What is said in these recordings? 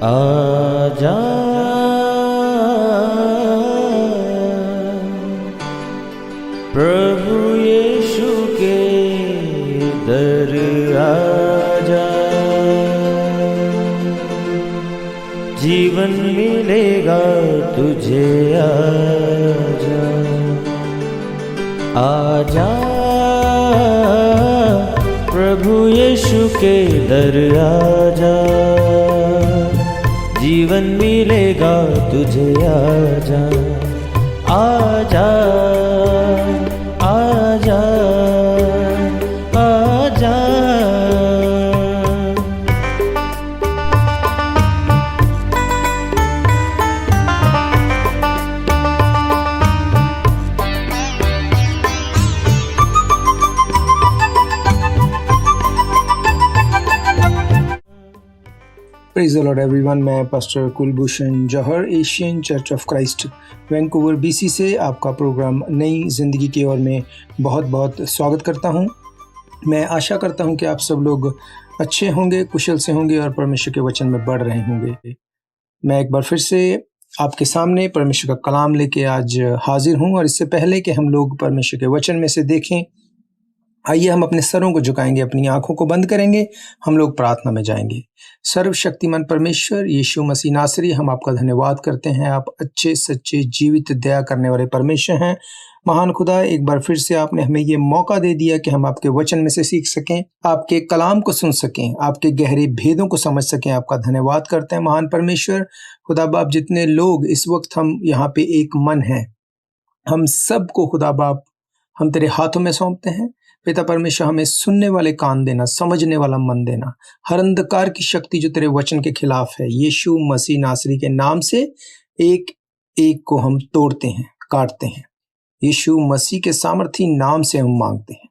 आजा प्रभु यीशु के दर आजा, जीवन मिलेगा तुझे। आजा आजा प्रभु यीशु के दर आजा, जीवन मिलेगा तुझे। आजा आजा आजा आजा। Praise the lord everyone. मैं pastor Kulbhushan Johar, Asian church of Christ Vancouver BC से आपका प्रोग्राम नई ज़िंदगी की ओर में बहुत बहुत स्वागत करता हूं। मैं आशा करता हूं कि आप सब लोग अच्छे होंगे, कुशल से होंगे और परमेश्वर के वचन में बढ़ रहे होंगे। मैं एक बार फिर से आपके सामने परमेश्वर का कलाम लेके आज हाजिर हूं, और इससे पहले कि हम लोग परमेश्वर के वचन में से देखें, आइए हम अपने सरों को झुकाएंगे, अपनी आंखों को बंद करेंगे, हम लोग प्रार्थना में जाएंगे। सर्वशक्तिमान परमेश्वर यीशु मसीह नासरी, हम आपका धन्यवाद करते हैं। आप अच्छे सच्चे जीवित दया करने वाले परमेश्वर हैं। महान खुदा, एक बार फिर से आपने हमें ये मौका दे दिया कि हम आपके वचन में से सीख सकें, आपके कलाम को सुन सकें, आपके गहरे भेदों को समझ सकें। आपका धन्यवाद करते हैं महान परमेश्वर। खुदा बाप, जितने लोग इस वक्त हम यहाँ पे एक मन हैं, हम सबको खुदा बाप हम तेरे हाथों में सौंपते हैं। पिता परमेश्वर, हमें सुनने वाले कान देना, समझने वाला मन देना। हर अंधकार की शक्ति जो तेरे वचन के खिलाफ है, यीशु मसीह नासरी के नाम से एक एक को हम तोड़ते हैं, काटते हैं। यीशु मसीह के सामर्थी नाम से हम मांगते हैं।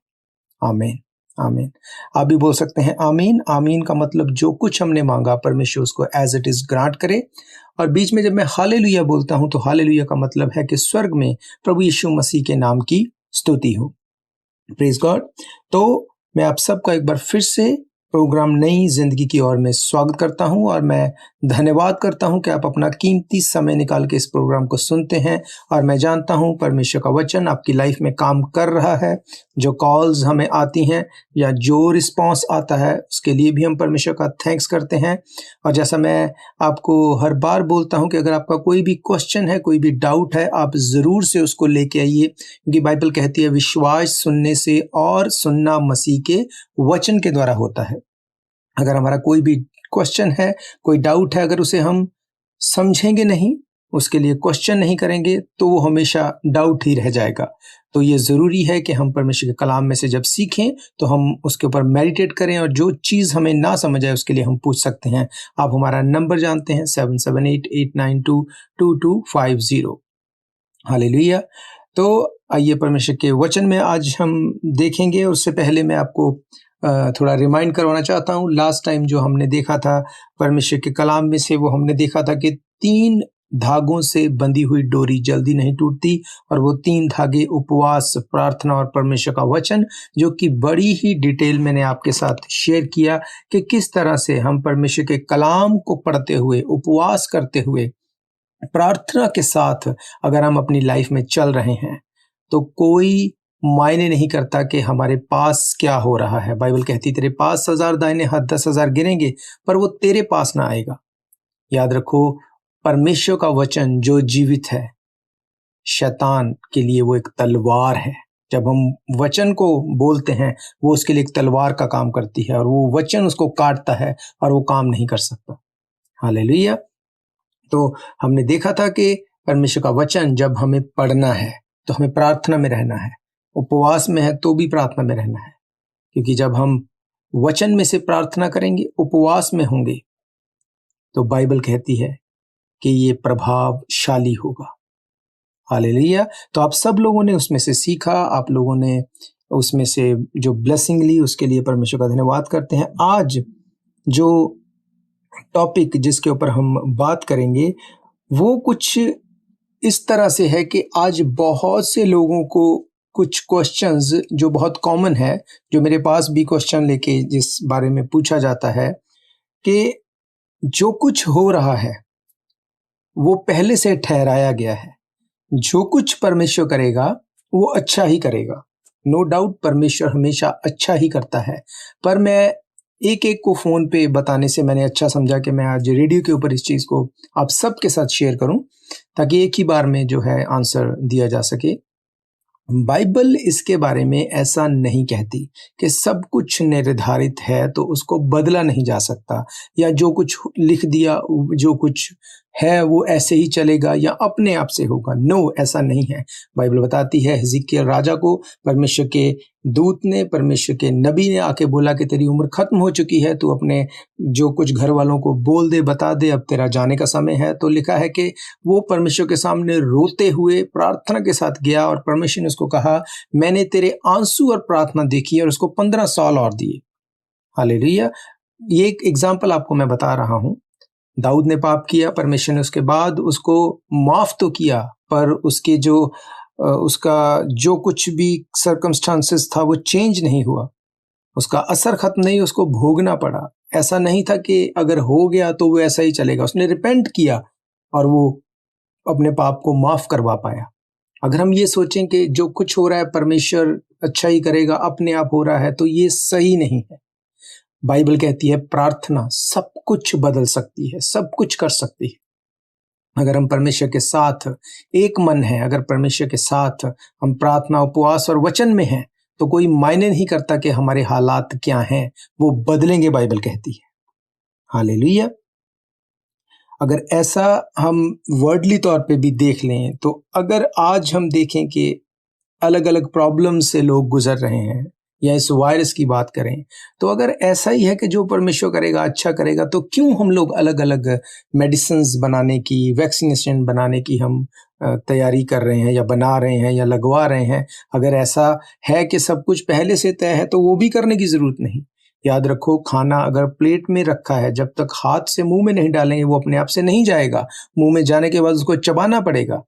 आमीन आमीन। आप भी बोल सकते हैं आमीन। आमीन का मतलब जो कुछ हमने मांगा परमेश्वर उसको एज इट इज ग्रांट करे। और बीच में जब मैं हालेलुया बोलता हूं तो हालेलुया का मतलब है कि स्वर्ग में प्रभु यीशु मसीह के नाम की स्तुति हो। Praise God. तो मैं आप सबका एक बार फिर से प्रोग्राम नई जिंदगी की ओर में स्वागत करता हूं, और मैं धन्यवाद करता हूं कि आप अपना कीमती समय निकाल के इस प्रोग्राम को सुनते हैं। और मैं जानता हूं परमेश्वर का वचन आपकी लाइफ में काम कर रहा है। जो कॉल्स हमें आती हैं या जो रिस्पांस आता है, उसके लिए भी हम परमेश्वर का थैंक्स करते हैं। और जैसा मैं आपको हर बार बोलता हूं कि अगर आपका कोई भी क्वेश्चन है, कोई भी डाउट है, आप ज़रूर से उसको लेके आइए, क्योंकि बाइबल कहती है विश्वास सुनने से और सुनना मसीह के वचन के द्वारा होता है। अगर हमारा कोई भी क्वेश्चन है, कोई डाउट है, अगर उसे हम समझेंगे नहीं, उसके लिए क्वेश्चन नहीं करेंगे, तो वो हमेशा डाउट ही रह जाएगा। तो ये ज़रूरी है कि हम परमेश्वर के कलाम में से जब सीखें तो हम उसके ऊपर मेडिटेट करें, और जो चीज़ हमें ना समझ आए उसके लिए हम पूछ सकते हैं। आप हमारा नंबर जानते हैं 7788922250। हालेलुया। तो आइए परमेश्वर के वचन में आज हम देखेंगे। उससे पहले मैं आपको थोड़ा रिमाइंड करवाना चाहता हूँ। लास्ट टाइम जो हमने देखा था परमेश्वर के कलाम में से, वो हमने देखा था कि 3 धागों से बंधी हुई डोरी जल्दी नहीं टूटती, और वो 3 धागे उपवास, प्रार्थना और परमेश्वर का वचन, जो कि बड़ी ही डिटेल मैंने आपके साथ शेयर किया कि किस तरह से हम परमेश्वर के कलाम को पढ़ते हुए, उपवास करते हुए, प्रार्थना के साथ अगर हम अपनी लाइफ में चल रहे हैं तो कोई मायने नहीं करता कि हमारे पास क्या हो रहा है। बाइबल कहती तेरे पास 1000 दाहिने हाथ 10,000 गिरेंगे, पर वो तेरे पास ना आएगा। याद रखो, परमेश्वर का वचन जो जीवित है, शैतान के लिए वो एक तलवार है। जब हम वचन को बोलते हैं, वो उसके लिए एक तलवार का काम करती है, और वो वचन उसको काटता है और वो काम नहीं कर सकता। हालेलुया। तो हमने देखा था कि परमेश्वर का वचन जब हमें पढ़ना है तो हमें प्रार्थना में रहना है, उपवास में है तो भी प्रार्थना में रहना है, क्योंकि जब हम वचन में से प्रार्थना करेंगे, उपवास में होंगे, तो बाइबल कहती है कि ये प्रभावशाली होगा। हालेलुया। तो आप सब लोगों ने उसमें से सीखा, आप लोगों ने उसमें से जो ब्लेसिंग ली, उसके लिए परमेश्वर का धन्यवाद करते हैं। आज जो टॉपिक जिसके ऊपर हम बात करेंगे वो कुछ इस तरह से है कि आज बहुत से लोगों को कुछ क्वेश्चंस जो बहुत कॉमन है, जो मेरे पास भी क्वेश्चन लेके जिस बारे में पूछा जाता है कि जो कुछ हो रहा है वो पहले से ठहराया गया है। जो कुछ परमेश्वर करेगा वो अच्छा ही करेगा। नो डाउट परमेश्वर हमेशा अच्छा ही करता है। पर मैं एक एक को फ़ोन पे बताने से मैंने अच्छा समझा कि मैं आज रेडियो के ऊपर इस चीज़ को आप सबके साथ शेयर करूं, ताकि एक ही बार में जो है आंसर दिया जा सके। बाइबल इसके बारे में ऐसा नहीं कहती कि सब कुछ निर्धारित है तो उसको बदला नहीं जा सकता, या जो कुछ लिख दिया, जो कुछ है वो ऐसे ही चलेगा या अपने आप से होगा। नो, ऐसा नहीं है। बाइबल बताती है हिजकिय्याह राजा को परमेश्वर के दूत ने, परमेश्वर के नबी ने आके बोला कि तेरी उम्र खत्म हो चुकी है, तू अपने जो कुछ घर वालों को बोल दे, बता दे, अब तेरा जाने का समय है। तो लिखा है कि वो परमेश्वर के सामने रोते हुए प्रार्थना के साथ गया और परमेश्वर ने उसको कहा, मैंने तेरे आंसू और प्रार्थना देखी और उसको 15 साल और दिए। हालेलुया। ये एक एग्जाम्पल आपको मैं बता रहा हूं। दाऊद ने पाप किया, परमेश्वर ने उसके बाद उसको माफ तो किया, पर उसके उसका जो कुछ भी सर्कमस्टांसेस था वो चेंज नहीं हुआ, उसका असर खत्म नहीं, उसको भोगना पड़ा। ऐसा नहीं था कि अगर हो गया तो वो ऐसा ही चलेगा। उसने रिपेंट किया और वो अपने पाप को माफ करवा पाया। अगर हम ये सोचें कि जो कुछ हो रहा है परमेश्वर अच्छा ही करेगा, अपने आप हो रहा है, तो ये सही नहीं है। बाइबल कहती है प्रार्थना सब कुछ बदल सकती है, सब कुछ कर सकती है। अगर हम परमेश्वर के साथ एक मन है, अगर परमेश्वर के साथ हम प्रार्थना, उपवास और वचन में हैं, तो कोई मायने नहीं करता कि हमारे हालात क्या हैं, वो बदलेंगे, बाइबल कहती है। हालेलुया। अगर ऐसा हम वर्डली तौर पे भी देख लें, तो अगर आज हम देखें कि अलग अलग प्रॉब्लम से लोग गुजर रहे हैं, या इस वायरस की बात करें, तो अगर ऐसा ही है कि जो परमेश्वर करेगा अच्छा करेगा, तो क्यों हम लोग अलग अलग मेडिसिन्स बनाने की, वैक्सीनेशन बनाने की हम तैयारी कर रहे हैं, या बना रहे हैं, या लगवा रहे हैं? अगर ऐसा है कि सब कुछ पहले से तय है, तो वो भी करने की ज़रूरत नहीं। याद रखो, खाना अगर प्लेट में रखा है, जब तक हाथ से मुंह में नहीं डालेंगे वो अपने आप से नहीं जाएगा। मुंह में जाने के बाद उसको चबाना पड़ेगा।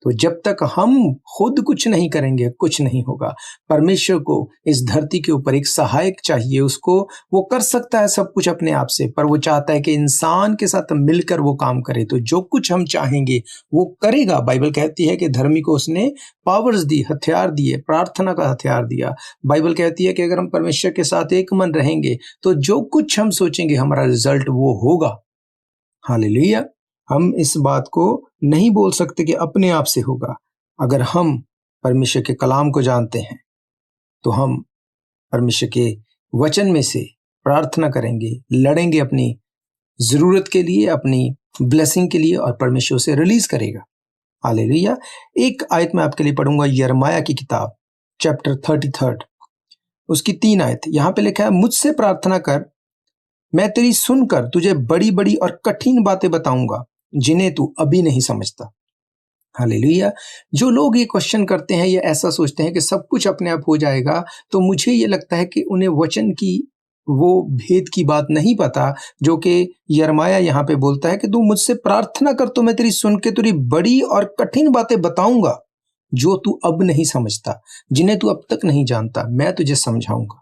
तो जब तक हम खुद कुछ नहीं करेंगे, कुछ नहीं होगा। परमेश्वर को इस धरती के ऊपर एक सहायक चाहिए। उसको, वो कर सकता है सब कुछ अपने आप से, पर वो चाहता है कि इंसान के साथ मिलकर वो काम करे। तो जो कुछ हम चाहेंगे वो करेगा। बाइबल कहती है कि धर्मी को उसने पावर्स दी, हथियार दिए, प्रार्थना का हथियार दिया। बाइबल कहती है कि अगर हम परमेश्वर के साथ एक मन रहेंगे, तो जो कुछ हम सोचेंगे हमारा रिजल्ट वो होगा। हालेलुया। हम इस बात को नहीं बोल सकते कि अपने आप से होगा। अगर हम परमेश्वर के कलाम को जानते हैं, तो हम परमेश्वर के वचन में से प्रार्थना करेंगे, लड़ेंगे अपनी ज़रूरत के लिए, अपनी ब्लेसिंग के लिए, और परमेश्वर से रिलीज करेगा। हालेलुया। एक आयत मैं आपके लिए पढ़ूंगा, यिर्मयाह की किताब चैप्टर 33, उसकी 3 आयत। यहाँ पे लिखा है, मुझसे प्रार्थना कर, मैं तेरी सुनकर तुझे बड़ी बड़ी और कठिन बातें बताऊंगा जिन्हें तू अभी नहीं समझता। हालेलुया। जो लोग ये क्वेश्चन करते हैं या ऐसा सोचते हैं कि सब कुछ अपने आप हो जाएगा, तो मुझे ये लगता है कि उन्हें वचन की वो भेद की बात नहीं पता, जो कि यिर्मयाह यहाँ पे बोलता है कि तू मुझसे प्रार्थना कर तो मैं तेरी सुन के तेरी बड़ी और कठिन बातें बताऊंगा जो तू अब नहीं समझता, जिन्हें तू अब तक नहीं जानता, मैं तुझे समझाऊंगा।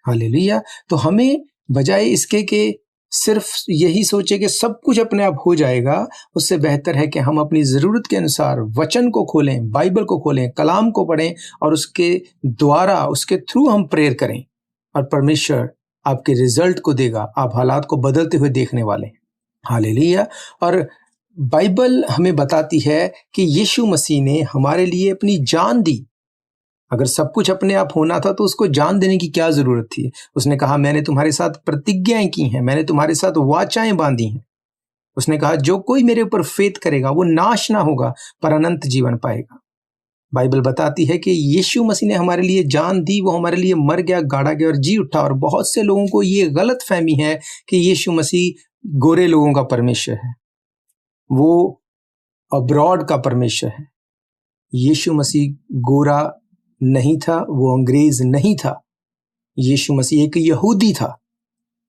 हालेलुया। तो हमें बजाय इसके कि सिर्फ यही सोचे कि सब कुछ अपने आप हो जाएगा, उससे बेहतर है कि हम अपनी ज़रूरत के अनुसार वचन को खोलें, बाइबल को खोलें, कलाम को पढ़ें, और उसके द्वारा, उसके थ्रू हम प्रेयर करें, और परमेश्वर आपके रिजल्ट को देगा। आप हालात को बदलते हुए देखने वाले हैं। हालेलुया। और बाइबल हमें बताती है कि यीशु मसीह ने हमारे लिए अपनी जान दी। अगर सब कुछ अपने आप होना था तो उसको जान देने की क्या जरूरत थी? उसने कहा, मैंने तुम्हारे साथ प्रतिज्ञाएं की हैं, मैंने तुम्हारे साथ वाचाएं बांधी हैं। उसने कहा, जो कोई मेरे ऊपर फेथ करेगा वो नाश ना होगा पर अनंत जीवन पाएगा। बाइबल बताती है कि यीशु मसीह ने हमारे लिए जान दी, वो हमारे लिए मर गया, गाड़ा गया और जी उठा। और बहुत से लोगों को ये गलत फहमी है कि यीशु मसीह गोरे लोगों का परमेश्वर है, वो अब्रॉड का परमेश्वर है। यीशु मसीह गोरा नहीं था, वो अंग्रेज नहीं था। यीशु मसीह एक यहूदी था।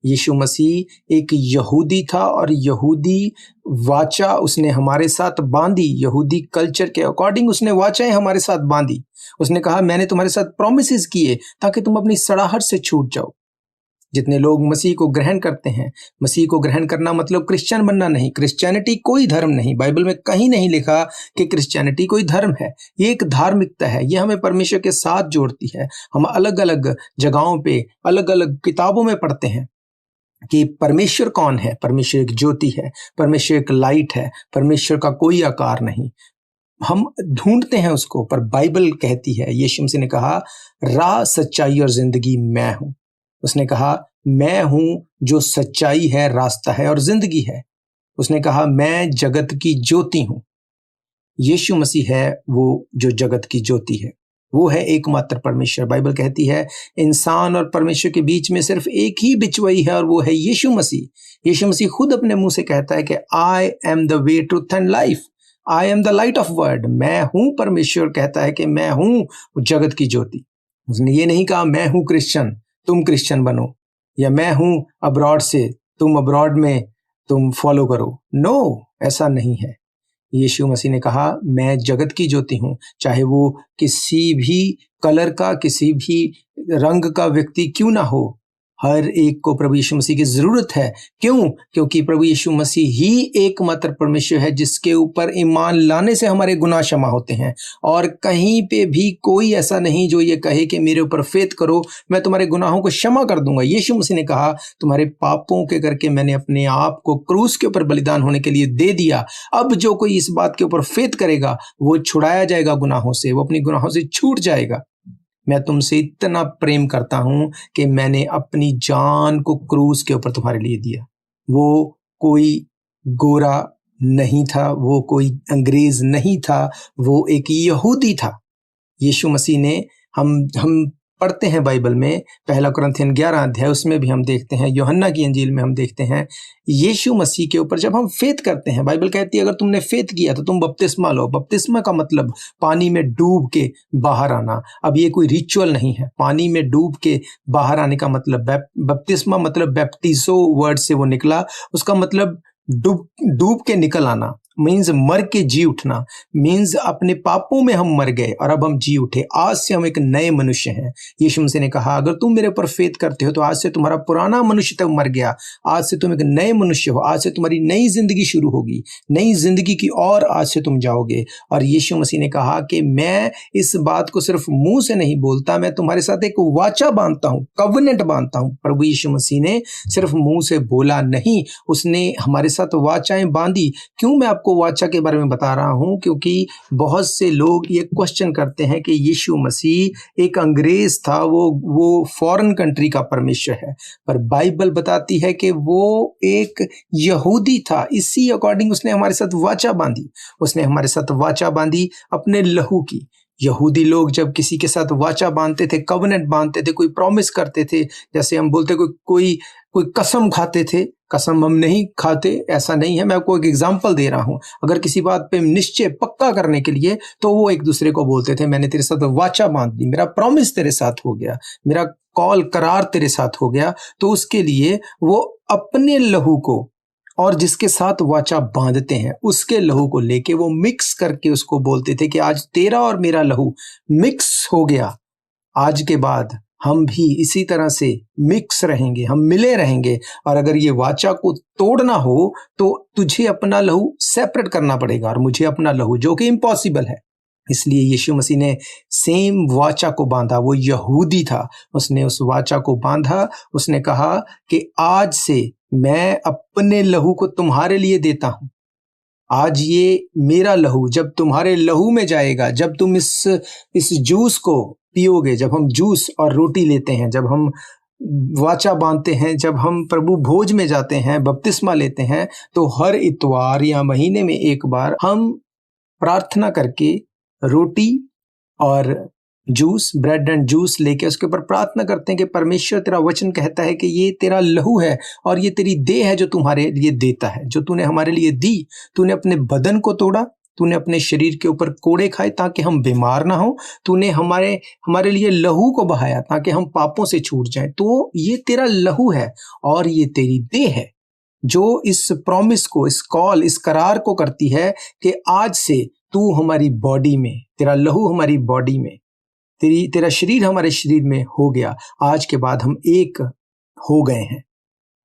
यीशु मसीह एक यहूदी था, और यहूदी वाचा उसने हमारे साथ बांधी। यहूदी कल्चर के अकॉर्डिंग उसने वाचाएं हमारे साथ बांधी। उसने कहा, मैंने तुम्हारे साथ प्रॉमिसेस किए ताकि तुम अपनी सड़ाहट से छूट जाओ। जितने लोग मसीह को ग्रहण करते हैं, मसीह को ग्रहण करना मतलब क्रिश्चियन बनना नहीं। क्रिश्चियनिटी कोई धर्म नहीं, बाइबल में कहीं नहीं लिखा कि क्रिश्चियनिटी कोई धर्म है। ये एक धार्मिकता है, ये हमें परमेश्वर के साथ जोड़ती है। हम अलग अलग जगहों पे अलग अलग किताबों में पढ़ते हैं कि परमेश्वर कौन है। परमेश्वर एक ज्योति है, परमेश्वर एक लाइट है, परमेश्वर का कोई आकार नहीं। हम ढूंढते हैं उसको, पर बाइबल कहती है, यीशु मसीह ने कहा राह, सच्चाई और जिंदगी मैं हूं। उसने कहा मैं हूं जो सच्चाई है, रास्ता है और जिंदगी है। उसने कहा मैं जगत की ज्योति हूं। यीशु मसीह है वो जो जगत की ज्योति है, वो है एकमात्र परमेश्वर। बाइबल कहती है इंसान और परमेश्वर के बीच में सिर्फ एक ही बिचवई है और वो है यीशु मसीह। यीशु मसीह खुद अपने मुंह से कहता है कि I am the way, truth and life, I am the light of world. मैं हूं, परमेश्वर कहता है कि मैं हूं जगत की ज्योति। उसने ये नहीं कहा मैं हूं क्रिश्चियन, तुम क्रिश्चियन बनो, या मैं हूं अब्रॉड से, तुम अब्रॉड में तुम फॉलो करो। नो, ऐसा नहीं है। यीशु मसीह ने कहा मैं जगत की ज्योति हूं। चाहे वो किसी भी कलर का, किसी भी रंग का व्यक्ति क्यों ना हो, हर एक को प्रभु यीशु मसीह की जरूरत है। क्यों? क्योंकि प्रभु यीशु मसीह ही एकमात्र परमेश्वर है जिसके ऊपर ईमान लाने से हमारे गुनाह क्षमा होते हैं। और कहीं पे भी कोई ऐसा नहीं जो ये कहे कि मेरे ऊपर फेथ करो, मैं तुम्हारे गुनाहों को क्षमा कर दूंगा। यीशु मसीह ने कहा तुम्हारे पापों के करके मैंने अपने आप को क्रूस के ऊपर बलिदान होने के लिए दे दिया। अब जो कोई इस बात के ऊपर फेथ करेगा वो छुड़ाया जाएगा गुनाहों से, वो अपनी गुनाहों से छूट जाएगा। मैं तुमसे इतना प्रेम करता हूं कि मैंने अपनी जान को क्रूस के ऊपर तुम्हारे लिए दिया। वो कोई गोरा नहीं था, वो कोई अंग्रेज नहीं था, वो एक यहूदी था। यीशु मसीह ने हम पढ़ते हैं बाइबल में, पहला कुरिन्थियन 11 अध्याय, उसमें भी हम देखते हैं, यूहन्ना की इंजील में हम देखते हैं, यीशु मसीह के ऊपर जब हम फेथ करते हैं, बाइबल कहती है अगर तुमने फेथ किया तो तुम बपतिस्मा लो। बपतिस्मा का मतलब पानी में डूब के बाहर आना। अब ये कोई रिचुअल नहीं है। पानी में डूब के बाहर आने का मतलब, बपतिस्मा मतलब बैप्टिजो वर्ड से वो निकला, उसका मतलब डूब के निकल आना, मीन्स मर के जी उठना, मीन्स अपने पापों में हम मर गए और अब हम जी उठे। आज से हम एक नए मनुष्य हैं। यीशु मसीह ने कहा अगर तुम मेरे ऊपर फेथ करते हो तो आज से तुम्हारा पुराना मनुष्य तक मर गया, आज से तुम एक नए मनुष्य हो, आज से तुम्हारी नई जिंदगी शुरू होगी, नई जिंदगी की और आज से तुम जाओगे। और यीशु मसीह ने कहा कि मैं इस बात को सिर्फ मुंह से नहीं बोलता, मैं तुम्हारे साथ एक वाचा बांधता हूँ, कवनेंट बांधता हूँ। प्रभु यीशु मसीह ने सिर्फ मुंह से बोला नहीं, उसने हमारे साथ वाचाएं बांधी। क्यों मैं आपको वाचा के बारे में बता रहा हूं? क्योंकि बहुत से लोग ये क्वेश्चन करते हैं कि यीशु मसीह एक अंग्रेज था, वो फॉरेन कंट्री का परमेश्वर है, पर बाइबल बताती है कि वो एक यहूदी था। इसी अकॉर्डिंग उसने हमारे साथ वाचा बांधी। उसने हमारे साथ वाचा बांधी अपने लहू की। यहूदी लोग जब किसी के साथ वाचा बांधते थे, कवनेंट बांधते थे, कोई प्रॉमिस करते थे, जैसे हम बोलते कोई कसम खाते थे। कसम हम नहीं खाते, ऐसा नहीं है। मैं आपको एक एग्जांपल दे रहा हूं। अगर किसी बात पे निश्चय पक्का करने के लिए तो वो एक दूसरे को बोलते थे मैंने तेरे साथ वाचा बांध दी, मेरा प्रॉमिस तेरे साथ हो गया, मेरा कॉल करार तेरे साथ हो गया। तो उसके लिए वो अपने लहू को और जिसके साथ वाचा बांधते हैं उसके लहू को लेके वो मिक्स करके उसको बोलते थे कि आज तेरा और मेरा लहू मिक्स हो गया, आज के बाद हम भी इसी तरह से मिक्स रहेंगे, हम मिले रहेंगे। और अगर ये वाचा को तोड़ना हो तो तुझे अपना लहू सेपरेट करना पड़ेगा और मुझे अपना लहू, जो कि इम्पॉसिबल है। इसलिए यीशु मसीह ने सेम वाचा को बांधा। वो यहूदी था, उसने उस वाचा को बांधा। उसने कहा कि आज से मैं अपने लहू को तुम्हारे लिए देता हूं। आज ये मेरा लहू जब तुम्हारे लहू में जाएगा, जब तुम इस जूस को पियोगे, जब हम जूस और रोटी लेते हैं, जब हम वाचा बांधते हैं, जब हम प्रभु भोज में जाते हैं, बपतिस्मा लेते हैं, तो हर इतवार या महीने में एक बार हम प्रार्थना करके रोटी और जूस, ब्रेड एंड जूस लेके उसके ऊपर प्रार्थना करते हैं कि परमेश्वर तेरा वचन कहता है कि ये तेरा लहू है और ये तेरी देह है जो तुम्हारे लिए देता है, जो तूने हमारे लिए दी। तूने अपने बदन को तोड़ा, तूने अपने शरीर के ऊपर कोड़े खाए ताकि हम बीमार ना हो, तूने हमारे लिए लहू को बहाया ताकि हम पापों से छूट जाएं। तो ये तेरा लहू है और ये तेरी देह है जो इस प्रॉमिस को, इस कॉल, इस करार को करती है कि आज से तू हमारी बॉडी में, तेरा लहू हमारी बॉडी में, तेरा शरीर हमारे शरीर में हो गया। आज के बाद हम एक हो गए हैं,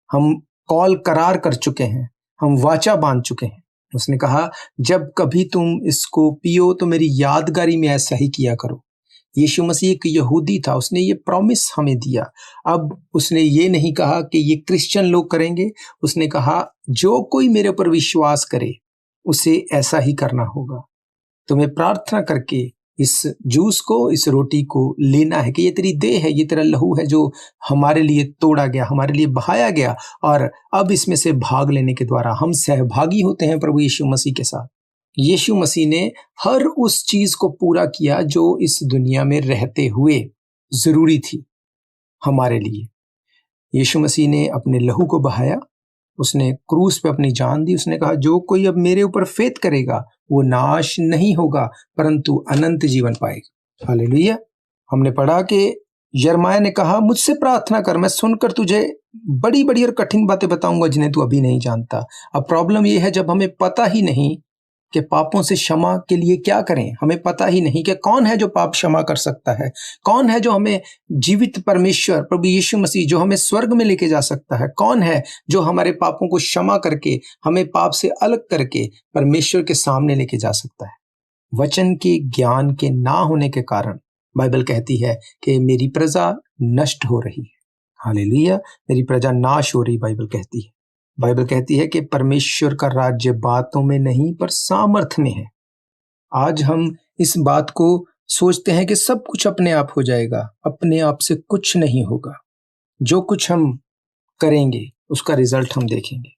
हम कॉल करार कर चुके हैं, हम वाचा बांध चुके हैं। उसने कहा जब कभी तुम इसको पियो तो मेरी यादगारी में ऐसा ही किया करो। यीशु मसीह एक यहूदी था, उसने ये प्रॉमिस हमें दिया। अब उसने ये नहीं कहा कि ये क्रिश्चियन लोग करेंगे, उसने कहा जो कोई मेरे पर विश्वास करे उसे ऐसा ही करना होगा। तुम्हें प्रार्थना करके इस जूस को, इस रोटी को लेना है कि ये तेरी देह है, ये तेरा लहू है जो हमारे लिए तोड़ा गया, हमारे लिए बहाया गया, और अब इसमें से भाग लेने के द्वारा हम सहभागी होते हैं प्रभु यीशु मसीह के साथ। यीशु मसीह ने हर उस चीज को पूरा किया जो इस दुनिया में रहते हुए जरूरी थी हमारे लिए। यीशु मसीह ने अपने लहू को बहाया, उसने क्रूस पे अपनी जान दी। उसने कहा जो कोई अब मेरे ऊपर फेथ करेगा वो नाश नहीं होगा परंतु अनंत जीवन पाएगा। हालेलुया। हमने पढ़ा कि यिर्मयाह ने कहा मुझसे प्रार्थना कर, मैं सुनकर तुझे बड़ी बड़ी और कठिन बातें बताऊंगा जिन्हें तू अभी नहीं जानता। अब प्रॉब्लम यह है जब हमें पता ही नहीं कि पापों से क्षमा के लिए क्या करें, हमें पता ही नहीं कि कौन है जो पाप क्षमा कर सकता है, कौन है जो हमें जीवित परमेश्वर प्रभु यीशु मसीह जो हमें स्वर्ग में लेके जा सकता है, कौन है जो हमारे पापों को क्षमा करके हमें पाप से अलग करके परमेश्वर के सामने लेके जा सकता है। वचन के ज्ञान के ना होने के कारण बाइबल कहती है कि मेरी प्रजा नष्ट हो रही है। हालेलुया। मेरी प्रजा नाश हो रही, बाइबल कहती है। बाइबल कहती है कि परमेश्वर का राज्य बातों में नहीं पर सामर्थ में है। आज हम इस बात को सोचते हैं कि सब कुछ अपने आप हो जाएगा, अपने आप से कुछ नहीं होगा। जो कुछ हम करेंगे उसका रिजल्ट हम देखेंगे।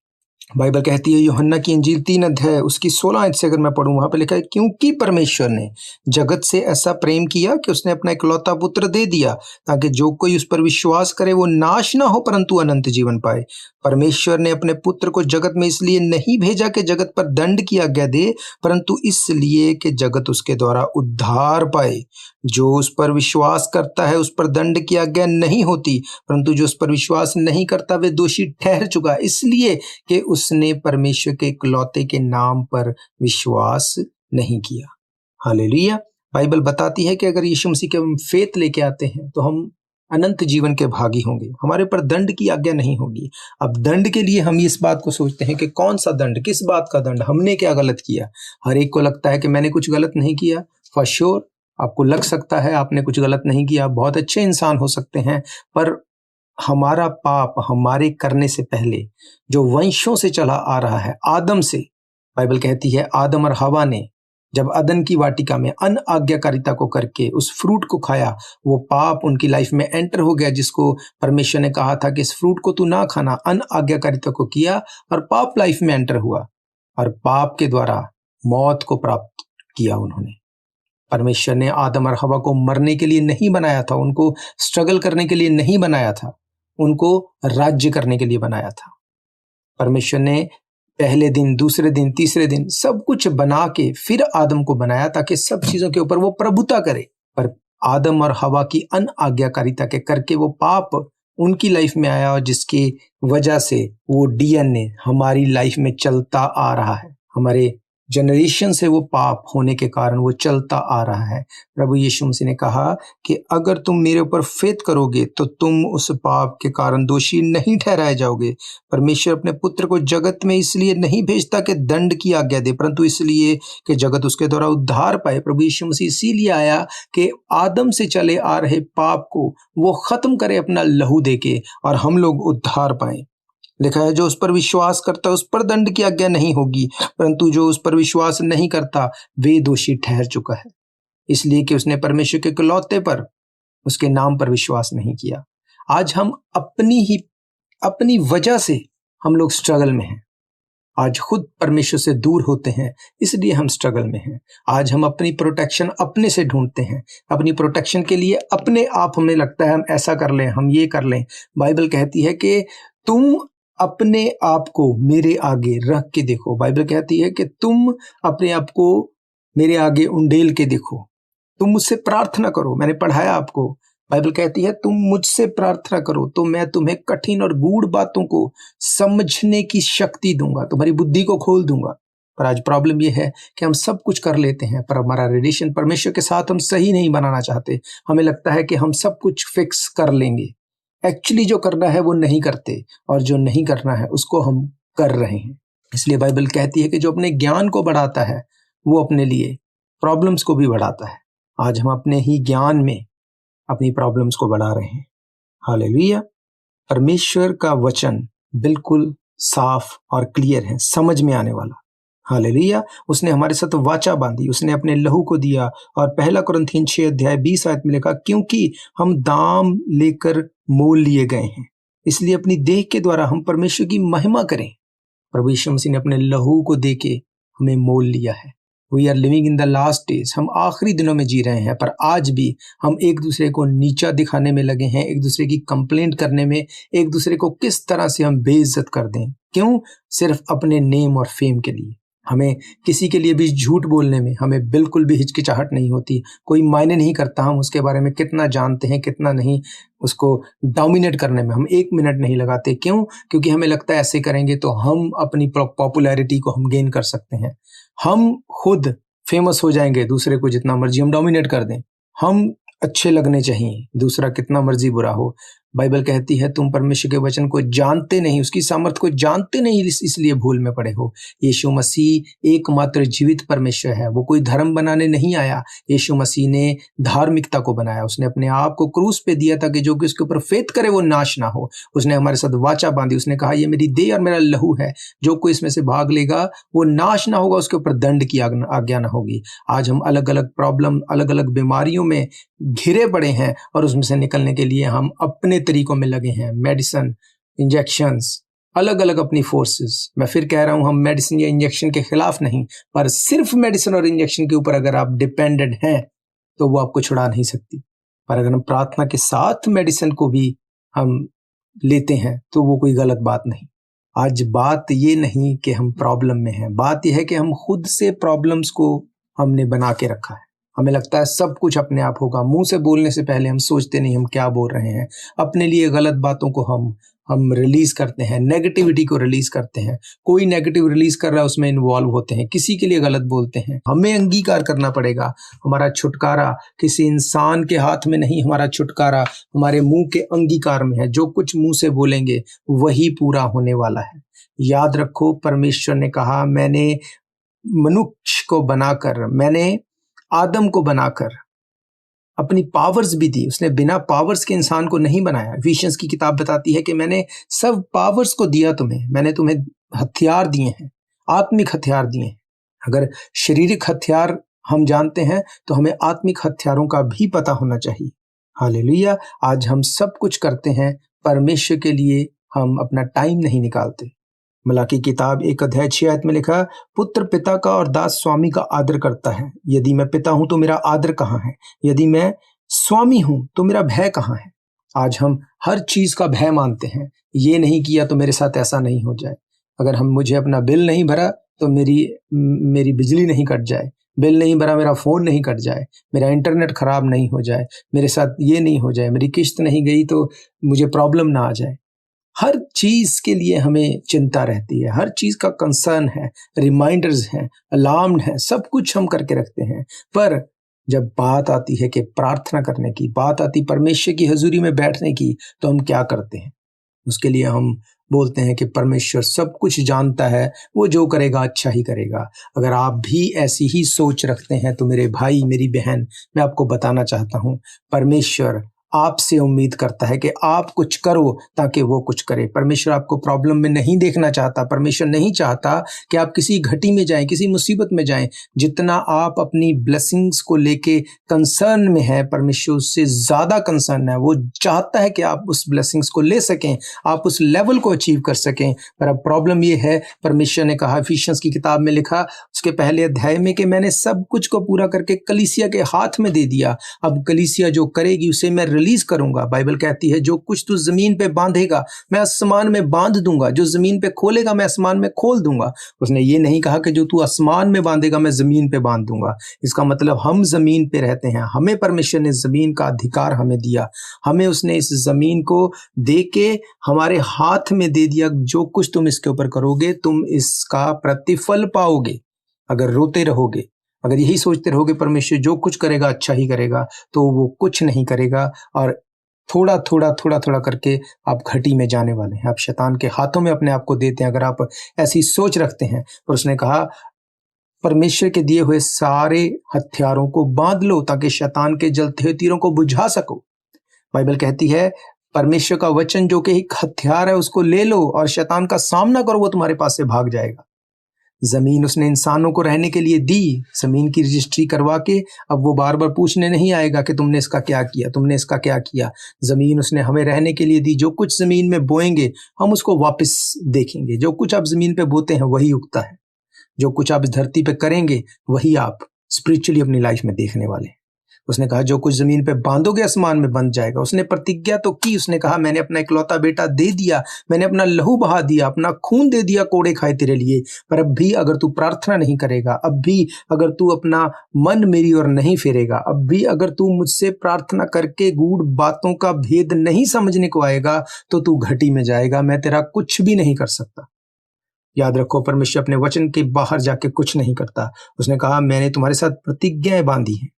बाइबल कहती है यूहन्ना की इंजील 3 अध्याय उसकी 16 आयत से अगर मैं पढ़ूं, वहां पे लिखा है क्योंकि परमेश्वर ने जगत से ऐसा प्रेम किया कि उसने अपना इकलौता पुत्र दे दिया ताकि जो कोई उस पर विश्वास करे वो नाश ना हो परंतु अनंत जीवन पाए। परमेश्वर ने अपने पुत्र को जगत में इसलिए नहीं भेजा कि जगत पर दंड की आज्ञा दे परंतु इसलिए कि जगत उसके द्वारा उद्धार पाए। जो उस पर विश्वास करता है उस पर दंड की आज्ञा नहीं होती परंतु जो उस पर विश्वास नहीं करता वे दोषी ठहर चुका इसलिए कि उसने परमेश्वर के इकलौते के नाम पर विश्वास नहीं किया। हालेलुया। बाइबल बताती है कि अगर यीशु मसीह के हम फेथ लेके आते हैं तो हम अनंत जीवन के भागी होंगे, हमारे पर दंड की आज्ञा नहीं होगी। अब दंड के लिए हम इस बात को सोचते हैं कि कौन सा दंड, किस बात का दंड, हमने क्या गलत किया। हर एक को लगता है कि मैंने कुछ गलत नहीं किया। फॉर श्योर आपको लग सकता है आपने कुछ गलत नहीं किया, बहुत अच्छे इंसान हो सकते हैं, पर हमारा पाप हमारे करने से पहले जो वंशों से चला आ रहा है आदम से, बाइबल कहती है आदम और हवा ने जब अदन की वाटिका में अनआज्ञाकारिता को करके उस फ्रूट को खाया, वो पाप उनकी लाइफ में एंटर हो गया जिसको परमेश्वर ने कहा था कि इस फ्रूट को तू ना खाना। अनआज्ञाकारिता को किया और पाप लाइफ में एंटर हुआ और पाप के द्वारा मौत को प्राप्त किया उन्होंने। परमेश्वर ने आदम और हवा को मरने के लिए नहीं बनाया था, उनको स्ट्रगल करने के लिए नहीं बनाया था, उनको राज्य करने के लिए बनाया था। परमेश्वर ने पहले दिन, दूसरे दिन, तीसरे दिन सब कुछ बना के फिर आदम को बनाया ताकि सब चीजों के ऊपर वो प्रभुता करे। पर आदम और हवा की अनआज्ञाकारिता के करके वो पाप उनकी लाइफ में आया और जिसकी वजह से वो डीएनए हमारी लाइफ में चलता आ रहा है, हमारे जनरेशन से वो पाप होने के कारण वो चलता आ रहा है। प्रभु यीशु मसीह ने कहा कि अगर तुम मेरे ऊपर फेथ करोगे तो तुम उस पाप के कारण दोषी नहीं ठहराए जाओगे। परमेश्वर अपने पुत्र को जगत में इसलिए नहीं भेजता कि दंड की आज्ञा दे परंतु इसलिए कि जगत उसके द्वारा उद्धार पाए। प्रभु यीशु मसीह इसीलिए आया कि आदम से चले आ रहे पाप को वो खत्म करे अपना लहू देके और हम लोग उद्धार पाए। लिखा है जो उस पर विश्वास करता है उस पर दंड की आज्ञा नहीं होगी परंतु जो उस पर विश्वास नहीं करता वे दोषी ठहर चुका है इसलिए कि उसने परमेश्वर के इकलौते पर, उसके नाम पर विश्वास नहीं किया। आज हम अपनी वजह से हम लोग स्ट्रगल में हैं। आज खुद परमेश्वर से दूर होते हैं इसलिए हम स्ट्रगल में हैं। आज हम अपनी प्रोटेक्शन अपने से ढूंढते हैं, अपनी प्रोटेक्शन के लिए अपने आप हमें लगता है हम ऐसा कर लें, हम ये कर लें। बाइबल कहती है कि तुम अपने आप को मेरे आगे रख के देखो। बाइबल कहती है कि तुम अपने आप को मेरे आगे उंडेल के देखो, तुम मुझसे प्रार्थना करो। मैंने पढ़ाया आपको, बाइबल कहती है तुम मुझसे प्रार्थना करो तो मैं तुम्हें कठिन और गूढ़ बातों को समझने की शक्ति दूंगा, तुम्हारी बुद्धि को खोल दूंगा। पर आज प्रॉब्लम यह है कि हम सब कुछ कर लेते हैं पर हमारा रिलेशन परमेश्वर के साथ हम सही नहीं बनाना चाहते। हमें लगता है कि हम सब कुछ फिक्स कर लेंगे, एक्चुअली जो करना है वो नहीं करते, और जो नहीं करना है उसको हम कर रहे हैं। इसलिए बाइबल कहती है कि जो अपने ज्ञान को बढ़ाता है वो अपने लिए प्रॉब्लम्स को भी बढ़ाता है। आज हम अपने ही ज्ञान में अपनी प्रॉब्लम्स को बढ़ा रहे हैं। हालेलुया। परमेश्वर का वचन बिल्कुल साफ और क्लियर है, समझ में आने वाला। हालेलुया। उसने हमारे साथ वाचा बांधी, उसने अपने लहू को दिया। और पहला कुरिन्थियन 6 अध्याय 20 आयत में लिखा, क्योंकि हम दाम लेकर मोल लिए गए हैं, इसलिए अपनी देह के द्वारा हम परमेश्वर की महिमा करें। प्रभु यीशु मसीह ने अपने लहू को देके हमें मोल लिया है। We are living in the last days, हम आखिरी दिनों में जी रहे हैं, पर आज भी हम एक दूसरे को नीचा दिखाने में लगे हैं, एक दूसरे की कंप्लेंट करने में, एक दूसरे को किस तरह से हम बेइज्जत कर दें। क्यों? सिर्फ अपने नेम और फेम के लिए। हमें किसी के लिए भी झूठ बोलने में हमें बिल्कुल भी हिचकिचाहट नहीं होती। कोई मायने नहीं करता हम उसके बारे में कितना जानते हैं कितना नहीं, उसको डोमिनेट करने में हम 1 मिनट नहीं लगाते। क्यों? क्योंकि हमें लगता है ऐसे करेंगे तो हम अपनी पॉपुलैरिटी को हम गेन कर सकते हैं, हम खुद फेमस हो जाएंगे। दूसरे को जितना मर्जी हम डोमिनेट कर दें, हम अच्छे लगने चाहिए, दूसरा कितना मर्जी बुरा हो। बाइबल कहती है तुम परमेश्वर के वचन को जानते नहीं, उसकी सामर्थ को जानते नहीं, इसलिए भूल में पड़े हो। यीशु मसीह एकमात्र जीवित परमेश्वर है, वो कोई धर्म बनाने नहीं आया। यीशु मसीह ने धार्मिकता को बनाया, उसने अपने आप को क्रूस पे दिया ताकि जो कि उसके ऊपर फेथ करे वो नाश ना हो। उसने हमारे साथ वाचा बांधी, उसने कहा ये मेरी देह और मेरा लहू है, जो कोई इसमें से भाग लेगा वो नाश ना होगा, उसके ऊपर दंड की आज्ञा ना होगी। आज हम अलग अलग प्रॉब्लम, अलग अलग बीमारियों में घिरे पड़े हैं और उसमें से निकलने के लिए हम अपने तरीकों में लगे हैं। मेडिसिन, इंजेक्शंस, अलग अलग अपनी फोर्सेस। मैं फिर कह रहा हूं, हम मेडिसिन या इंजेक्शन के खिलाफ नहीं, पर सिर्फ मेडिसिन और इंजेक्शन के ऊपर अगर आप डिपेंडेंट हैं तो वो आपको छुड़ा नहीं सकती। पर अगर हम प्रार्थना के साथ मेडिसिन को भी हम लेते हैं तो वो कोई गलत बात नहीं। आज बात ये नहीं कि हम प्रॉब्लम में हैं, बात यह है कि हम खुद से प्रॉब्लम्स को हमने बना के रखा है। हमें लगता है सब कुछ अपने आप होगा, मुंह से बोलने से पहले हम सोचते नहीं हम क्या बोल रहे हैं। अपने लिए गलत बातों को हम रिलीज करते हैं, नेगेटिविटी को रिलीज करते हैं। कोई नेगेटिव रिलीज कर रहा है उसमें इन्वॉल्व होते हैं, किसी के लिए गलत बोलते हैं। हमें अंगीकार करना पड़ेगा, हमारा छुटकारा किसी इंसान के हाथ में नहीं, हमारा छुटकारा हमारे मुंह के अंगीकार में है। जो कुछ मुंह से बोलेंगे वही पूरा होने वाला है। याद रखो, परमेश्वर ने कहा मैंने मनुष्य को बनाकर, मैंने आदम को बनाकर अपनी पावर्स भी दी। उसने बिना पावर्स के इंसान को नहीं बनाया। एफिशियंस की किताब बताती है कि मैंने सब पावर्स को दिया तुम्हें, मैंने तुम्हें हथियार दिए हैं, आत्मिक हथियार दिए हैं। अगर शारीरिक हथियार हम जानते हैं तो हमें आत्मिक हथियारों का भी पता होना चाहिए। हालेलुया। आज हम सब कुछ करते हैं, परमेश्वर के लिए हम अपना टाइम नहीं निकालते। मलाकी किताब 1 अध्याय 6 में लिखा, पुत्र पिता का और दास स्वामी का आदर करता है। यदि मैं पिता हूं तो मेरा आदर कहाँ है? यदि मैं स्वामी हूं तो मेरा भय कहाँ है? आज हम हर चीज का भय मानते हैं। ये नहीं किया तो मेरे साथ ऐसा नहीं हो जाए, अगर मुझे अपना बिल नहीं भरा तो मेरी बिजली नहीं कट जाए, बिल नहीं भरा मेरा फोन नहीं कट जाए, मेरा इंटरनेट खराब नहीं हो जाए, मेरे साथ ये नहीं हो जाए, मेरी किस्त नहीं गई तो मुझे प्रॉब्लम ना आ जाए। हर चीज के लिए हमें चिंता रहती है, हर चीज का कंसर्न है, रिमाइंडर्स हैं, अलार्म है, सब कुछ हम करके रखते हैं। पर जब बात आती है कि प्रार्थना करने की, बात आती परमेश्वर की हजूरी में बैठने की, तो हम क्या करते हैं? उसके लिए हम बोलते हैं कि परमेश्वर सब कुछ जानता है, वो जो करेगा अच्छा ही करेगा। अगर आप भी ऐसी ही सोच रखते हैं तो मेरे भाई, मेरी बहन, मैं आपको बताना चाहता हूं, परमेश्वर आपसे उम्मीद करता है कि आप कुछ करो ताकि वो कुछ करे। परमेश्वर आपको प्रॉब्लम में नहीं देखना चाहता। परमेश्वर नहीं चाहता कि आप किसी घटी में जाएं, किसी मुसीबत में जाएं। जितना आप अपनी ब्लेसिंग्स को लेके कंसर्न में है, परमेश्वर उससे ज्यादा कंसर्न है। वो चाहता है कि आप उस ब्लेसिंग्स को ले सकें, आप उस लेवल को अचीव कर सकें। पर अब प्रॉब्लम ये है, परमेश्वर ने कहा, एफिशियंस की किताब में लिखा उसके पहले अध्याय में, कि मैंने सब कुछ को पूरा करके कलीसिया के हाथ में दे दिया। अब कलीसिया जो करेगी उसे मैं रिलीज करूंगा। बाइबल कहती है जो कुछ तू जमीन पे बांधेगा मैं आसमान में बांध दूंगा, जो जमीन पे खोलेगा मैं आसमान में खोल दूंगा। उसने ये नहीं कहा कि जो तू आसमान में बांधेगा मैं जमीन पे बांध दूंगा। इसका मतलब हम जमीन पे रहते हैं, हमें परमेश्वर ने जमीन का अधिकार हमें दिया, हमें उसने इस जमीन को दे के हमारे हाथ में दे दिया। जो कुछ तुम इसके ऊपर करोगे तुम इसका प्रतिफल पाओगे। अगर रोते रहोगे, अगर यही सोचते रहोगे परमेश्वर जो कुछ करेगा अच्छा ही करेगा, तो वो कुछ नहीं करेगा और थोड़ा थोड़ा थोड़ा थोड़ा करके आप घटी में जाने वाले हैं, आप शैतान के हाथों में अपने आप को देते हैं अगर आप ऐसी सोच रखते हैं। और उसने कहा परमेश्वर के दिए हुए सारे हथियारों को बांध लो ताकि शैतान के जलते हुए तीरों को बुझा सको। बाइबल कहती है परमेश्वर का वचन जो कि एक हथियार है उसको ले लो और शैतान का सामना करो, वो तुम्हारे पास से भाग जाएगा। जमीन उसने इंसानों को रहने के लिए दी, जमीन की रजिस्ट्री करवा के अब वो बार बार पूछने नहीं आएगा कि तुमने इसका क्या किया, तुमने इसका क्या किया। जमीन उसने हमें रहने के लिए दी, जो कुछ जमीन में बोएंगे हम उसको वापस देखेंगे। जो कुछ आप जमीन पे बोते हैं वही उगता है, जो कुछ आप इस धरती पे करेंगे वही आप स्पिरिचुअली अपनी लाइफ में देखने वाले हैं। उसने कहा जो कुछ जमीन पे बांधोगे आसमान में बंध जाएगा। उसने प्रतिज्ञा तो की, उसने कहा मैंने अपना इकलौता बेटा दे दिया, मैंने अपना लहू बहा दिया, अपना खून दे दिया कोड़े खाए तेरे लिए। पर अब भी अगर तू प्रार्थना नहीं करेगा, अब भी अगर तू अपना मन मेरी ओर नहीं फेरेगा, अब भी अगर तू मुझसे प्रार्थना करके गूढ़ बातों का भेद नहीं समझने को आएगा तो तू घटी में जाएगा, मैं तेरा कुछ भी नहीं कर सकता। याद रखो परमेश्वर अपने वचन के बाहर जाके कुछ नहीं करता। उसने कहा मैंने तुम्हारे साथ प्रतिज्ञाएं बांधी हैं।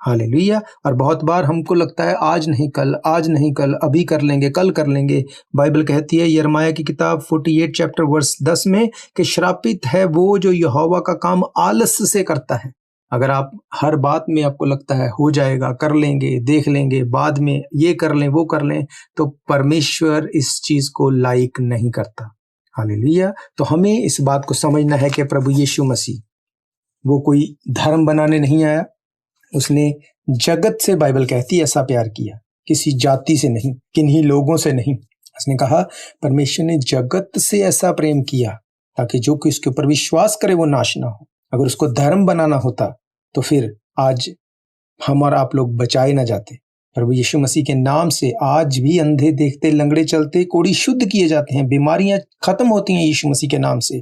हालेलुया। और बहुत बार हमको लगता है आज नहीं कल, आज नहीं कल, अभी कर लेंगे, कल कर लेंगे। बाइबल कहती है यिर्मयाह की किताब 48 चैप्टर वर्स 10 में कि श्रापित है वो जो यहोवा का काम आलस से करता है। अगर आप हर बात में आपको लगता है हो जाएगा, कर लेंगे, देख लेंगे, बाद में ये कर लें, वो कर लें, तो परमेश्वर इस चीज को लाइक नहीं करता। हालेलुया। तो हमें इस बात को समझना है कि प्रभु यीशु मसीह वो कोई धर्म बनाने नहीं आया, उसने जगत से, बाइबल कहती है, ऐसा प्यार किया, किसी जाति से नहीं, किन्हीं लोगों से नहीं। उसने कहा परमेश्वर ने जगत से ऐसा प्रेम किया ताकि जो कि उसके ऊपर विश्वास करे वो नाश ना हो। अगर उसको धर्म बनाना होता तो फिर आज हम और आप लोग बचाए ना जाते। प्रभु यीशु मसीह के नाम से आज भी अंधे देखते, लंगड़े चलते, कोढ़ी शुद्ध किए जाते हैं, बीमारियां खत्म होती हैं यीशु मसीह के नाम से।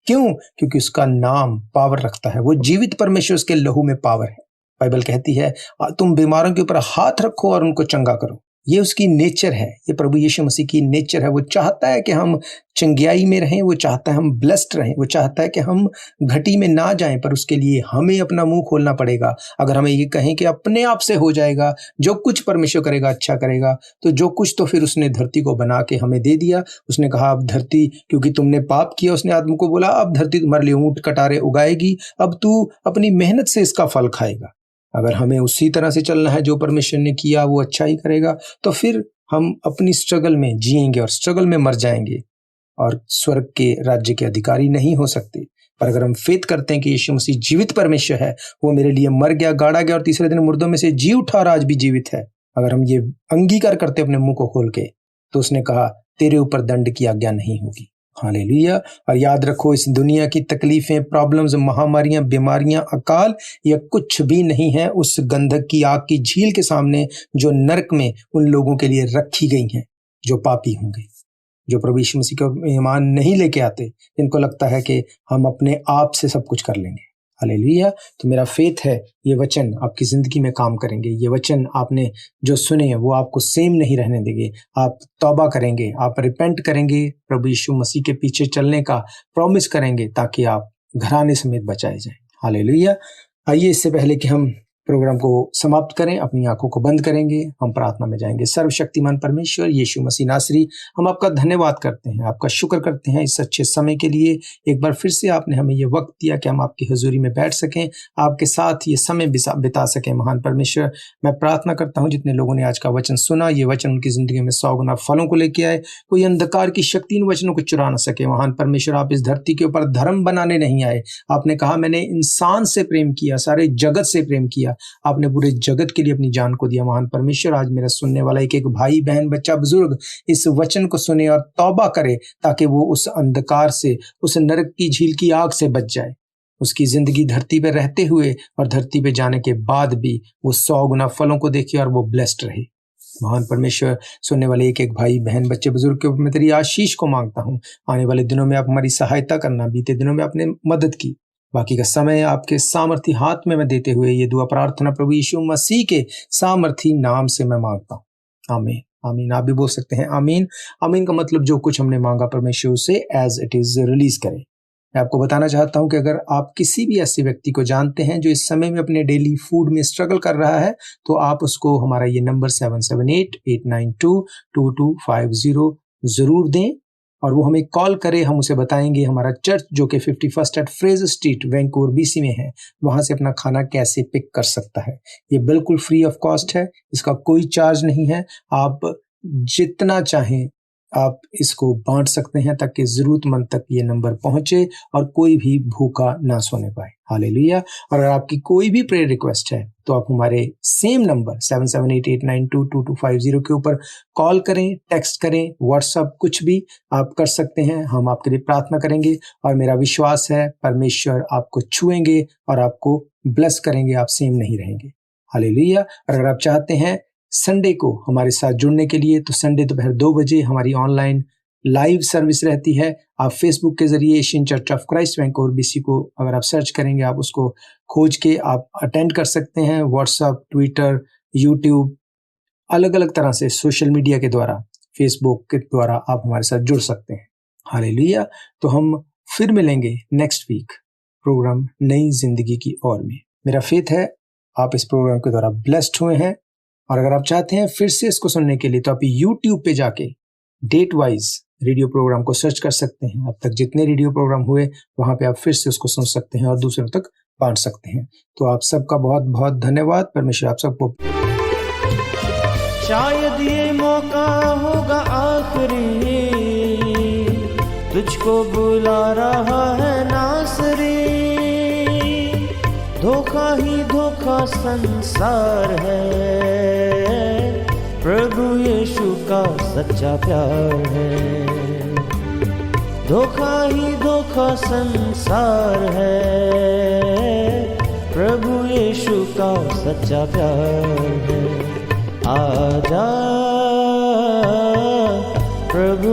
क्यों? क्योंकि उसका नाम पावर रखता है, वो जीवित परमेश्वर, उसके लहू में पावर है। बाइबल कहती है तुम बीमारों के ऊपर हाथ रखो और उनको चंगा करो। ये उसकी नेचर है, ये प्रभु यीशु मसीह की नेचर है। वो चाहता है कि हम चंगियाई में रहें, वो चाहता है हम ब्लेस्ड रहें, वो चाहता है कि हम घटी में ना जाएं, पर उसके लिए हमें अपना मुंह खोलना पड़ेगा। अगर हमें ये कहें कि अपने आप से हो जाएगा, जो कुछ परमेश्वर करेगा अच्छा करेगा, तो जो कुछ तो फिर उसने धरती को बना के हमें दे दिया। उसने कहा अब धरती, क्योंकि तुमने पाप किया, उसने आदम को बोला अब धरती तुम्हारे लिए ऊंट कटारे उगाएगी, अब तू अपनी मेहनत से इसका फल खाएगा। अगर हमें उसी तरह से चलना है जो परमेश्वर ने किया वो अच्छा ही करेगा, तो फिर हम अपनी स्ट्रगल में जिएंगे और स्ट्रगल में मर जाएंगे और स्वर्ग के राज्य के अधिकारी नहीं हो सकते। पर अगर हम फेथ करते हैं कि यीशु मसीह जीवित परमेश्वर है, वो मेरे लिए मर गया, गाड़ा गया और तीसरे दिन मुर्दों में से जी उठा और आज भी जीवित है, अगर हम ये अंगीकार करते अपने मुंह को खोल के, तो उसने कहा तेरे ऊपर दंड की आज्ञा नहीं होगी। हालेलुया। और याद रखो इस दुनिया की तकलीफें, प्रॉब्लम्स, महामारियां, बीमारियां, अकाल, यह कुछ भी नहीं है उस गंधक की आग की झील के सामने जो नरक में उन लोगों के लिए रखी गई हैं जो पापी होंगे, जो प्रभु यीशु मसीह को ईमान नहीं लेके आते, जिनको लगता है कि हम अपने आप से सब कुछ कर लेंगे। हालेलुया। तो मेरा फेथ है ये वचन आपकी जिंदगी में काम करेंगे। ये वचन आपने जो सुने वो आपको सेम नहीं रहने देंगे। आप तौबा करेंगे, आप रिपेंट करेंगे, प्रभु यीशु मसीह के पीछे चलने का प्रॉमिस करेंगे ताकि आप घराने समेत बचाए जाएं। हालेलुया। आइए इससे पहले कि हम प्रोग्राम को समाप्त करें, अपनी आंखों को बंद करेंगे, हम प्रार्थना में जाएंगे। सर्वशक्तिमान परमेश्वर यीशु मसीह नासरी, हम आपका धन्यवाद करते हैं, आपका शुक्र करते हैं इस अच्छे समय के लिए। एक बार फिर से आपने हमें ये वक्त दिया कि हम आपकी हुजूरी में बैठ सकें, आपके साथ ये समय बिता सकें। महान परमेश्वर, मैं प्रार्थना करता हूँ जितने लोगों ने आज का वचन सुना, ये वचन उनकी जिंदगी में 100 गुना फलों को लेके आए, कोई अंधकार की शक्ति इन वचनों को चुरा ना सके। महान परमेश्वर, आप इस धरती के ऊपर धर्म बनाने नहीं आए। आपने कहा मैंने इंसान से प्रेम किया, सारे जगत से प्रेम किया, आपने पूरे जगत के लिए अपनी जान को दिया। महान परमेश्वर, आज मेरा सुनने वाला एक एक भाई बहन बच्चा बुजुर्ग इस वचन को सुने और तौबा करे ताकि वो उस अंधकार से, उस नरक की झील की आग से बच जाए। उसकी जिंदगी धरती पे रहते हुए और धरती पे जाने के बाद भी वो 100 गुना फलों को देखे और वो ब्लेस्ड रहे। महान परमेश्वर, सुनने वाले एक एक भाई बहन बच्चे बुजुर्ग के ऊपर मैं तेरी आशीष को मांगता हूँ। आने वाले दिनों में आप हमारी सहायता करना, बीते दिनों में आपने मदद की, बाकी का समय आपके सामर्थी हाथ में मैं देते हुए ये दुआ प्रार्थना प्रभु यीशु मसीह के सामर्थी नाम से मैं मांगता हूँ। आमीन। आमीन। आप भी बोल सकते हैं आमीन। आमीन का मतलब जो कुछ हमने मांगा परमेश्वर से एज इट इज रिलीज करे। मैं आपको बताना चाहता हूं कि अगर आप किसी भी ऐसे व्यक्ति को जानते हैं जो इस समय में अपने डेली फूड में स्ट्रगल कर रहा है, तो आप उसको हमारा ये नंबर 7788922250 ज़रूर दें और वो हमें कॉल करे। हम उसे बताएंगे हमारा चर्च जो कि 51 at Fraser Street Vancouver BC में है, वहां से अपना खाना कैसे पिक कर सकता है। ये बिल्कुल फ्री ऑफ कॉस्ट है, इसका कोई चार्ज नहीं है। आप जितना चाहें आप इसको बांट सकते हैं ताकि जरूरतमंद तक ये नंबर पहुंचे और कोई भी भूखा ना सोने पाए। हालेलुया। और अगर आपकी कोई भी प्रेयर रिक्वेस्ट है तो आप हमारे सेम नंबर 7788922250 के ऊपर कॉल करें, टेक्स्ट करें, व्हाट्सएप, कुछ भी आप कर सकते हैं। हम आपके लिए प्रार्थना करेंगे और मेरा विश्वास है परमेश्वर आपको छुएंगे और आपको ब्लेस करेंगे, आप सेम नहीं रहेंगे। हालेलुया। और अगर आप चाहते हैं संडे को हमारे साथ जुड़ने के लिए, तो संडे दोपहर 2 बजे हमारी ऑनलाइन लाइव सर्विस रहती है। आप फेसबुक के जरिए Asian church of Christ Vancouver BC को अगर आप सर्च करेंगे, आप उसको खोज के आप अटेंड कर सकते हैं। व्हाट्सएप, ट्विटर, यूट्यूब, अलग अलग तरह से सोशल मीडिया के द्वारा, फेसबुक के द्वारा आप हमारे साथ जुड़ सकते हैं। हालेलुया। तो हम फिर मिलेंगे नेक्स्ट वीक प्रोग्राम नई जिंदगी की ओर में। मेरा फेथ है आप इस प्रोग्राम के द्वारा ब्लेस्ड हुए हैं और अगर आप चाहते हैं फिर से इसको सुनने के लिए तो आप यूट्यूब पे जाके डेट वाइज रेडियो प्रोग्राम को सर्च कर सकते हैं। अब तक जितने रेडियो प्रोग्राम हुए वहां पे आप फिर से उसको सुन सकते हैं और दूसरों तक बांट सकते हैं। तो आप सबका बहुत बहुत धन्यवाद। परमेश्वर आप सबको। शायद ये मौका होगा आखिरी, तुझको बुला रहा है नासरी। धोखा ही धोखा संसार है, प्रभु यीशु का सच्चा प्यार है। धोखा ही धोखा संसार है, प्रभु यीशु का सच्चा प्यार है। आजा प्रभु